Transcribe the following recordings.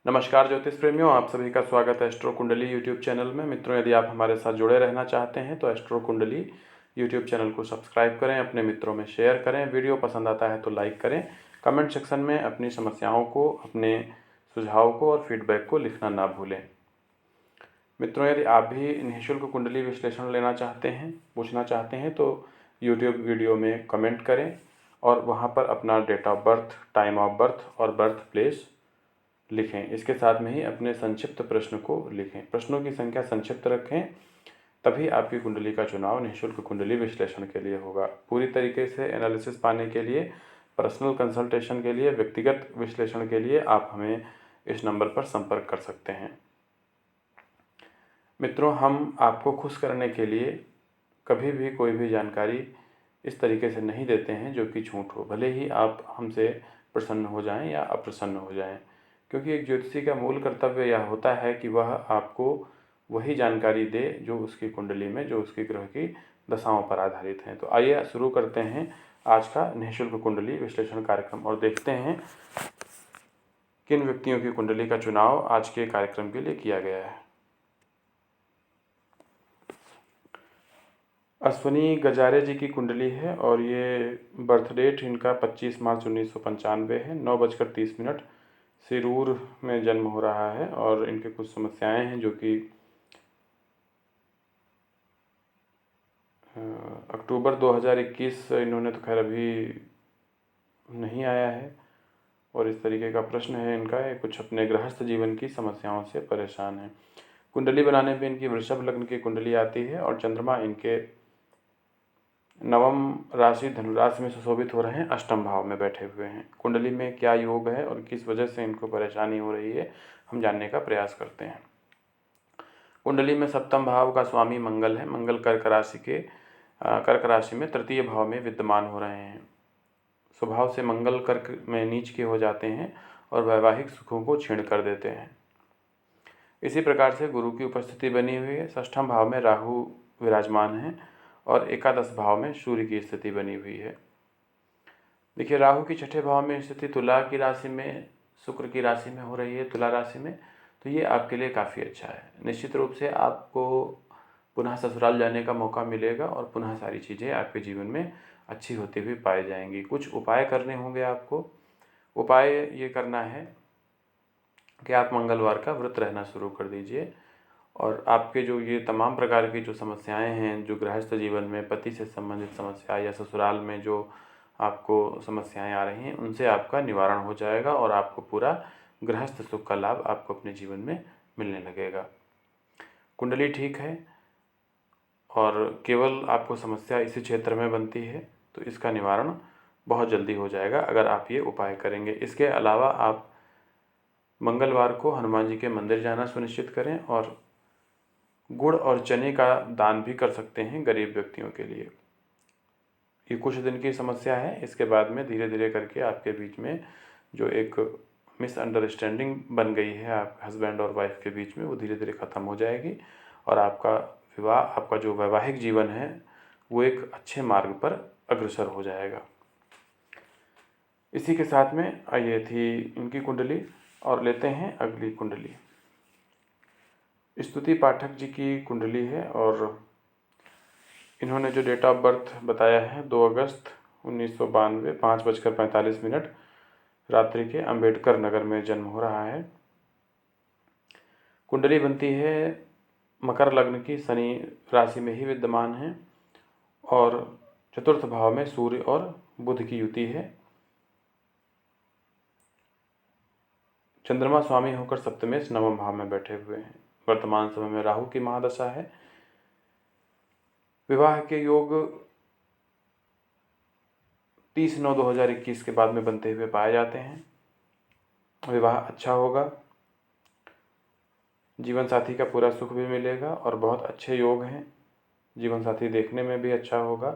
नमस्कार ज्योतिष प्रेमियों, आप सभी का स्वागत है एस्ट्रो कुंडली यूट्यूब चैनल में। मित्रों, यदि आप हमारे साथ जुड़े रहना चाहते हैं तो एस्ट्रो कुंडली यूट्यूब चैनल को सब्सक्राइब करें, अपने मित्रों में शेयर करें, वीडियो पसंद आता है तो लाइक करें, कमेंट सेक्शन में अपनी समस्याओं को, अपने सुझाव को और फीडबैक को लिखना ना भूलें। मित्रों, यदि आप भी निःशुल्क कुंडली विश्लेषण लेना चाहते हैं, पूछना चाहते हैं तो यूट्यूब वीडियो में कमेंट करें और वहाँ पर अपना date of birth, time of birth और बर्थ प्लेस लिखें। इसके साथ में ही अपने संक्षिप्त प्रश्न को लिखें। प्रश्नों की संख्या संक्षिप्त रखें, तभी आपकी कुंडली का चुनाव निःशुल्क कुंडली विश्लेषण के लिए होगा। पूरी तरीके से एनालिसिस पाने के लिए, पर्सनल कंसल्टेशन के लिए, व्यक्तिगत विश्लेषण के लिए आप हमें इस नंबर पर संपर्क कर सकते हैं। मित्रों, हम आपको खुश करने के लिए कभी भी कोई भी जानकारी इस तरीके से नहीं देते हैं जो कि झूठ हो, भले ही आप हमसे प्रसन्न हो जाएं या अप्रसन्न हो जाएं, क्योंकि एक ज्योतिषी का मूल कर्तव्य यह होता है कि वह आपको वही जानकारी दे जो उसकी कुंडली में, जो उसकी ग्रह की दशाओं पर आधारित हैं। तो आइए शुरू करते हैं आज का निःशुल्क कुंडली विश्लेषण कार्यक्रम और देखते हैं किन व्यक्तियों की कुंडली का चुनाव आज के कार्यक्रम के लिए किया गया है। अश्विनी गजारे जी की कुंडली है और ये बर्थ डेट इनका 25 मार्च 1995 है। 9:30 सिरूर में जन्म हो रहा है और इनके कुछ समस्याएं हैं जो कि अक्टूबर 2021 इन्होंने तो खैर अभी नहीं आया है और इस तरीके का प्रश्न है इनका, ये कुछ अपने गृहस्थ जीवन की समस्याओं से परेशान है। कुंडली बनाने पे इनकी वृषभ लग्न की कुंडली आती है और चंद्रमा इनके नवम राशि धनुराशि में सुशोभित हो रहे हैं, अष्टम भाव में बैठे हुए हैं। कुंडली में क्या योग है और किस वजह से इनको परेशानी हो रही है, हम जानने का प्रयास करते हैं। कुंडली में सप्तम भाव का स्वामी मंगल है। मंगल कर्क राशि में तृतीय भाव में विद्यमान हो रहे हैं। स्वभाव से मंगल कर्क में नीच के हो जाते हैं और वैवाहिक सुखों को क्षीण कर देते हैं। इसी प्रकार से गुरु की उपस्थिति बनी हुई है। षष्ठम भाव में राहु विराजमान है और एकादश भाव में सूर्य की स्थिति बनी हुई है। देखिए, राहु की छठे भाव में स्थिति तुला की राशि में, शुक्र की राशि में हो रही है, तुला राशि में, तो ये आपके लिए काफ़ी अच्छा है। निश्चित रूप से आपको पुनः ससुराल जाने का मौका मिलेगा और पुनः सारी चीज़ें आपके जीवन में अच्छी होती हुई पाई जाएंगी। कुछ उपाय करने होंगे आपको। उपाय ये करना है कि आप मंगलवार का व्रत रहना शुरू कर दीजिए और आपके जो ये तमाम प्रकार की जो समस्याएं हैं, जो गृहस्थ जीवन में पति से संबंधित समस्या या ससुराल में जो आपको समस्याएं आ रही हैं, उनसे आपका निवारण हो जाएगा और आपको पूरा गृहस्थ सुख का लाभ आपको अपने जीवन में मिलने लगेगा। कुंडली ठीक है और केवल आपको समस्या इसी क्षेत्र में बनती है, तो इसका निवारण बहुत जल्दी हो जाएगा अगर आप ये उपाय करेंगे। इसके अलावा आप मंगलवार को हनुमान जी के मंदिर जाना सुनिश्चित करें और गुड़ और चने का दान भी कर सकते हैं गरीब व्यक्तियों के लिए। ये कुछ दिन की समस्या है, इसके बाद में धीरे धीरे करके आपके बीच में जो एक मिसअंडरस्टैंडिंग बन गई है आप हस्बैंड और वाइफ के बीच में, वो धीरे धीरे ख़त्म हो जाएगी और आपका विवाह, आपका जो वैवाहिक जीवन है, वो एक अच्छे मार्ग पर अग्रसर हो जाएगा। इसी के साथ में ये थी इनकी कुंडली और लेते हैं अगली कुंडली। स्तुति पाठक जी की कुंडली है और इन्होंने जो डेट ऑफ बर्थ बताया है 2 अगस्त 1992 5:45 रात्रि के अंबेडकर नगर में जन्म हो रहा है। कुंडली बनती है मकर लग्न की, शनि राशि में ही विद्यमान है और चतुर्थ भाव में सूर्य और बुध की युति है। चंद्रमा स्वामी होकर सप्तमेश नवम भाव में बैठे हुए हैं। वर्तमान समय में राहु की महादशा है। विवाह के योग 30/9/2021 के बाद में बनते हुए पाए जाते हैं। विवाह अच्छा होगा, जीवन साथी का पूरा सुख भी मिलेगा और बहुत अच्छे योग हैं। जीवन साथी देखने में भी अच्छा होगा,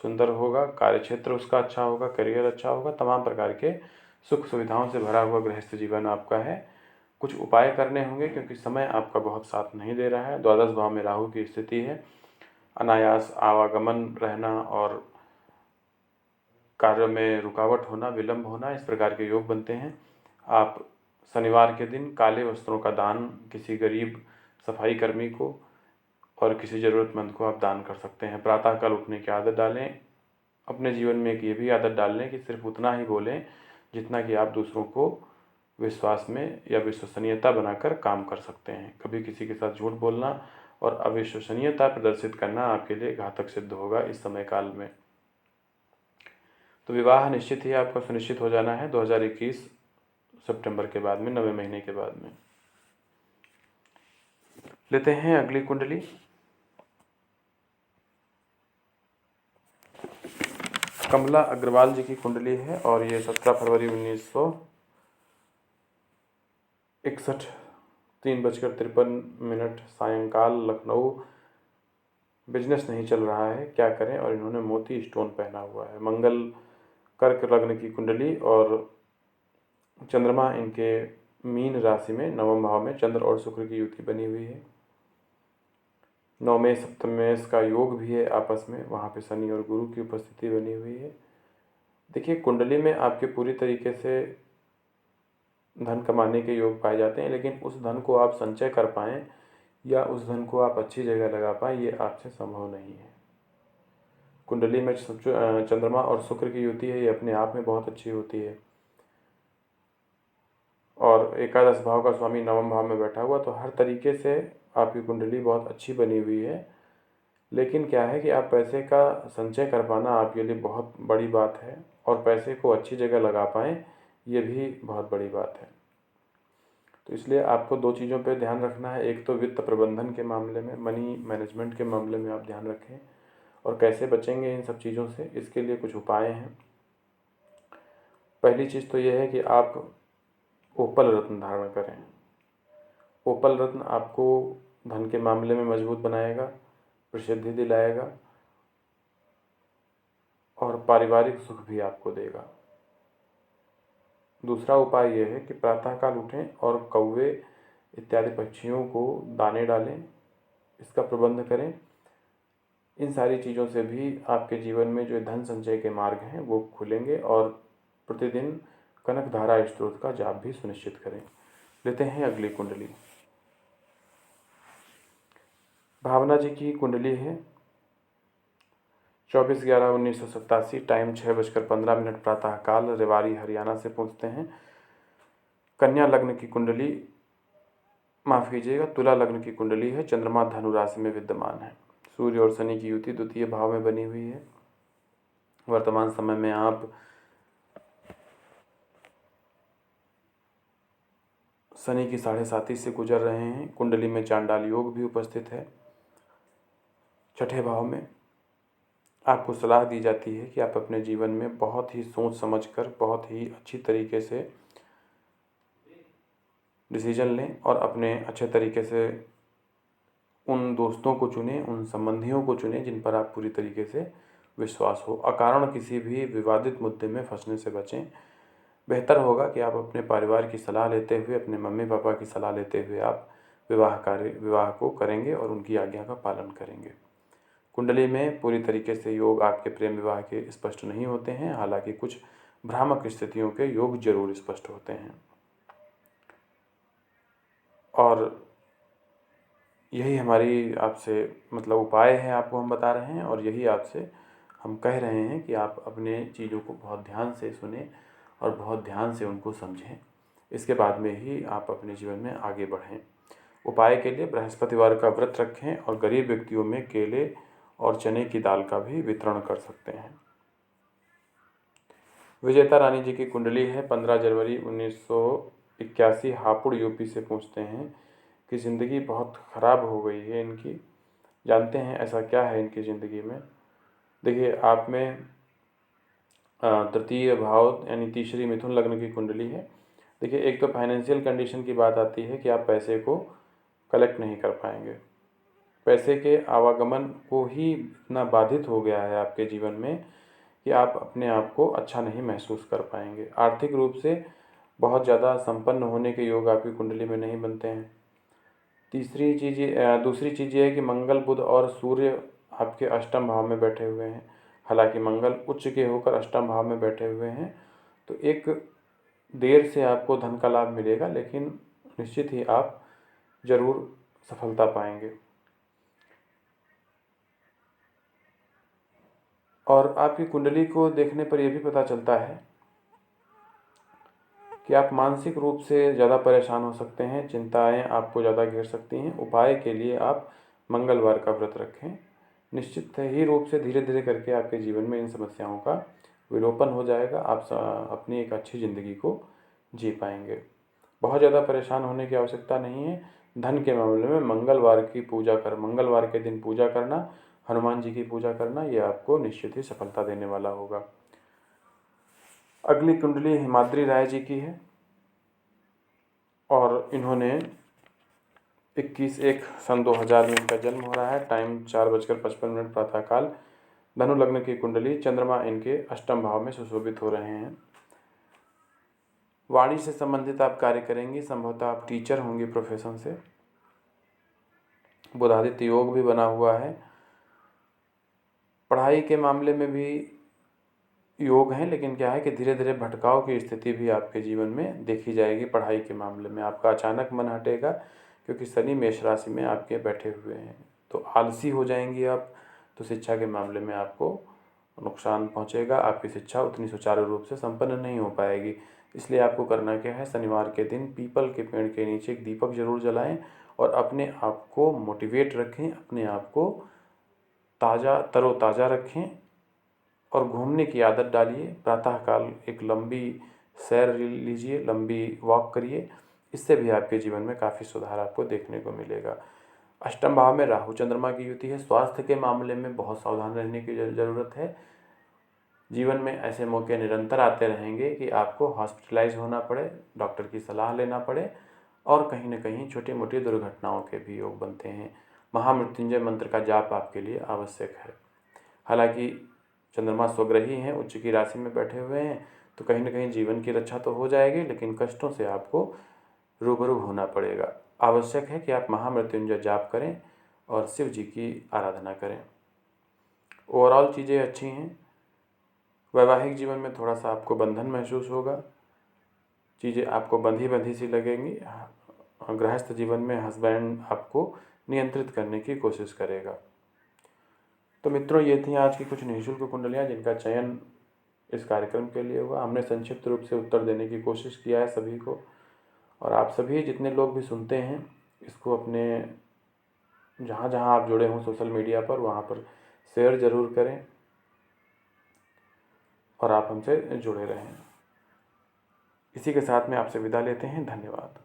सुंदर होगा, कार्यक्षेत्र उसका अच्छा होगा, करियर अच्छा होगा, तमाम प्रकार के सुख सुविधाओं से भरा हुआ गृहस्थ जीवन आपका है। कुछ उपाय करने होंगे क्योंकि समय आपका बहुत साथ नहीं दे रहा है। द्वादश भाव में राहु की स्थिति है। अनायास आवागमन रहना और कार्य में रुकावट होना, विलंब होना, इस प्रकार के योग बनते हैं। आप शनिवार के दिन काले वस्त्रों का दान किसी गरीब सफाई कर्मी को और किसी ज़रूरतमंद को आप दान कर सकते हैं। प्रातःकाल उठने की आदत डालें। अपने जीवन में एक ये भी आदत डाल लें कि सिर्फ उतना ही बोलें जितना कि आप दूसरों को विश्वास में या विश्वसनीयता बनाकर काम कर सकते हैं। कभी किसी के साथ झूठ बोलना और अविश्वसनीयता प्रदर्शित करना आपके लिए घातक सिद्ध होगा इस समय काल में। तो विवाह निश्चित ही आपका सुनिश्चित हो जाना है 2021 सितंबर के बाद में, 9वें महीने के बाद में। लेते हैं अगली कुंडली। कमला अग्रवाल जी की कुंडली है और ये 17 फरवरी 1961 3:53 सायंकाल लखनऊ। बिजनेस नहीं चल रहा है, क्या करें? और इन्होंने मोती स्टोन पहना हुआ है। मंगल कर्क लग्न की कुंडली और चंद्रमा इनके मीन राशि में 9वें भाव में चंद्र और शुक्र की युति बनी हुई है। 9वें सप्तमेश का योग भी है आपस में, वहाँ पे शनि और गुरु की उपस्थिति बनी हुई है। देखिए, कुंडली में आपके पूरी तरीके से धन कमाने के योग पाए जाते हैं, लेकिन उस धन को आप संचय कर पाएँ या उस धन को आप अच्छी जगह लगा पाएँ, ये आपसे संभव नहीं है। कुंडली में चंद्रमा और शुक्र की युति है, ये अपने आप में बहुत अच्छी होती है। और एकादश भाव का स्वामी 9वें भाव में बैठा हुआ, तो हर तरीके से आपकी कुंडली बहुत अच्छी बनी हुई है। लेकिन क्या है कि आप पैसे का संचय कर पाना आपके लिए बहुत बड़ी बात है और पैसे को अच्छी जगह लगा पाएँ, ये भी बहुत बड़ी बात है। तो इसलिए आपको 2 चीज़ों पे ध्यान रखना है। एक तो वित्त प्रबंधन के मामले में, मनी मैनेजमेंट के मामले में आप ध्यान रखें। और कैसे बचेंगे इन सब चीज़ों से, इसके लिए कुछ उपाय हैं। पहली चीज़ तो ये है कि आप ओपल रत्न धारण करें। ओपल रत्न आपको धन के मामले में मजबूत बनाएगा, प्रसिद्धि दिलाएगा और पारिवारिक सुख भी आपको देगा। दूसरा उपाय यह है कि प्रातःकाल उठें और कौवे इत्यादि पक्षियों को दाने डालें, इसका प्रबंध करें। इन सारी चीज़ों से भी आपके जीवन में जो धन संचय के मार्ग हैं वो खुलेंगे और प्रतिदिन कनक धारा स्त्रोत का जाप भी सुनिश्चित करें। लेते हैं अगली कुंडली। भावना जी की कुंडली है 24/11/1987, टाइम 6:15 प्रातःकाल, रेवाड़ी हरियाणा से पहुँचते हैं। कन्या लग्न की कुंडली, माफ़ कीजिएगा, तुला लग्न की कुंडली है। चंद्रमा धनु राशि में विद्यमान है। सूर्य और शनि की युति द्वितीय भाव में बनी हुई है। वर्तमान समय में आप शनि की 7.5 से गुजर रहे हैं। कुंडली में चांडाल योग भी उपस्थित है 6ठे भाव में। आपको सलाह दी जाती है कि आप अपने जीवन में बहुत ही सोच समझकर, बहुत ही अच्छी तरीके से डिसीजन लें और अपने अच्छे तरीके से उन दोस्तों को चुनें, उन संबंधियों को चुनें जिन पर आप पूरी तरीके से विश्वास हो। अकारण किसी भी विवादित मुद्दे में फंसने से बचें। बेहतर होगा कि आप अपने परिवार की सलाह लेते हुए, अपने मम्मी पापा की सलाह लेते हुए आप विवाह को करेंगे और उनकी आज्ञा का पालन करेंगे। कुंडली में पूरी तरीके से योग आपके प्रेम विवाह के स्पष्ट नहीं होते हैं, हालांकि कुछ भ्रामक स्थितियों के योग जरूर स्पष्ट होते हैं। और यही हमारी आपसे मतलब उपाय है, आपको हम बता रहे हैं और यही आपसे हम कह रहे हैं कि आप अपने चीज़ों को बहुत ध्यान से सुनें और बहुत ध्यान से उनको समझें। इसके बाद में ही आप अपने जीवन में आगे बढ़ें। उपाय के लिए बृहस्पतिवार का व्रत रखें और गरीब व्यक्तियों में केले और चने की दाल का भी वितरण कर सकते हैं। विजेता रानी जी की कुंडली है 15 जनवरी 1981, हापुड़ यूपी से पूछते हैं कि ज़िंदगी बहुत ख़राब हो गई है इनकी। जानते हैं ऐसा क्या है इनकी ज़िंदगी में। देखिए, आप में तृतीय भाव यानी तीसरी मिथुन लग्न की कुंडली है। देखिए, एक तो फाइनेंशियल कंडीशन की बात आती है कि आप पैसे को कलेक्ट नहीं कर पाएंगे। पैसे के आवागमन को ही इतना बाधित हो गया है आपके जीवन में कि आप अपने आप को अच्छा नहीं महसूस कर पाएंगे। आर्थिक रूप से बहुत ज़्यादा संपन्न होने के योग आपकी कुंडली में नहीं बनते हैं। दूसरी चीज़ ये है कि मंगल, बुध और सूर्य आपके अष्टम भाव में बैठे हुए हैं। हालांकि मंगल उच्च के होकर अष्टम भाव में बैठे हुए हैं, तो एक देर से आपको धन का लाभ मिलेगा, लेकिन निश्चित ही आप ज़रूर सफलता पाएंगे। और आपकी कुंडली को देखने पर यह भी पता चलता है कि आप मानसिक रूप से ज़्यादा परेशान हो सकते हैं, चिंताएं आपको ज़्यादा घेर सकती हैं। उपाय के लिए आप मंगलवार का व्रत रखें। निश्चित ही रूप से धीरे धीरे करके आपके जीवन में इन समस्याओं का विलोपन हो जाएगा। आप अपनी एक अच्छी ज़िंदगी को जी पाएंगे। बहुत ज़्यादा परेशान होने की आवश्यकता नहीं है। धन के मामले में मंगलवार के दिन पूजा करना, हनुमान जी की पूजा करना, ये आपको निश्चित ही सफलता देने वाला होगा। अगली कुंडली हिमाद्री राय जी की है और इन्होंने 21/1/2000 में इनका जन्म हो रहा है। टाइम 4:55 प्रातःकाल। धनु लग्न की कुंडली, चंद्रमा इनके अष्टम भाव में सुशोभित हो रहे हैं। वाणी से संबंधित आप कार्य करेंगे, संभवतः आप टीचर होंगे प्रोफेशन से। बुधादित्य योग भी बना हुआ है। पढ़ाई के मामले में भी योग हैं, लेकिन क्या है कि धीरे धीरे भटकाव की स्थिति भी आपके जीवन में देखी जाएगी। पढ़ाई के मामले में आपका अचानक मन हटेगा, क्योंकि शनि मेष राशि में आपके बैठे हुए हैं, तो आलसी हो जाएंगी आप। तो शिक्षा के मामले में आपको नुकसान पहुंचेगा। आपकी शिक्षा उतनी सुचारू रूप से संपन्न नहीं हो पाएगी। इसलिए आपको करना क्या है, शनिवार के दिन पीपल के पेड़ के नीचे एक दीपक जरूर जलाएं और अपने आप को मोटिवेट रखें, अपने आप को तरोताज़ा रखें और घूमने की आदत डालिए। प्रातःकाल एक लंबी सैर लीजिए, लंबी वॉक करिए। इससे भी आपके जीवन में काफ़ी सुधार आपको देखने को मिलेगा। अष्टम भाव में राहु चंद्रमा की युति है। स्वास्थ्य के मामले में बहुत सावधान रहने की ज़रूरत है। जीवन में ऐसे मौके निरंतर आते रहेंगे कि आपको हॉस्पिटलाइज होना पड़े, डॉक्टर की सलाह लेना पड़े और कहीं न कहीं छोटी मोटी दुर्घटनाओं के भी योग बनते हैं। महामृत्युंजय मंत्र का जाप आपके लिए आवश्यक है। हालांकि चंद्रमा स्वग्रही हैं, उच्च की राशि में बैठे हुए हैं, तो कहीं न कहीं जीवन की रक्षा तो हो जाएगी, लेकिन कष्टों से आपको रूबरू होना पड़ेगा। आवश्यक है कि आप महामृत्युंजय जाप करें और शिव जी की आराधना करें। ओवरऑल चीज़ें अच्छी हैं। वैवाहिक जीवन में थोड़ा सा आपको बंधन महसूस होगा, चीज़ें आपको बंधी बंधी सी लगेंगी। गृहस्थ जीवन में हस्बैंड आपको नियंत्रित करने की कोशिश करेगा। तो मित्रों, ये थी आज की कुछ निःशुल्क कुंडलियाँ जिनका चयन इस कार्यक्रम के लिए हुआ। हमने संक्षिप्त रूप से उत्तर देने की कोशिश किया है सभी को, और आप सभी जितने लोग भी सुनते हैं इसको अपने जहाँ जहाँ आप जुड़े हों सोशल मीडिया पर, वहाँ पर शेयर ज़रूर करें और आप हमसे जुड़े रहें। इसी के साथ में आपसे विदा लेते हैं। धन्यवाद।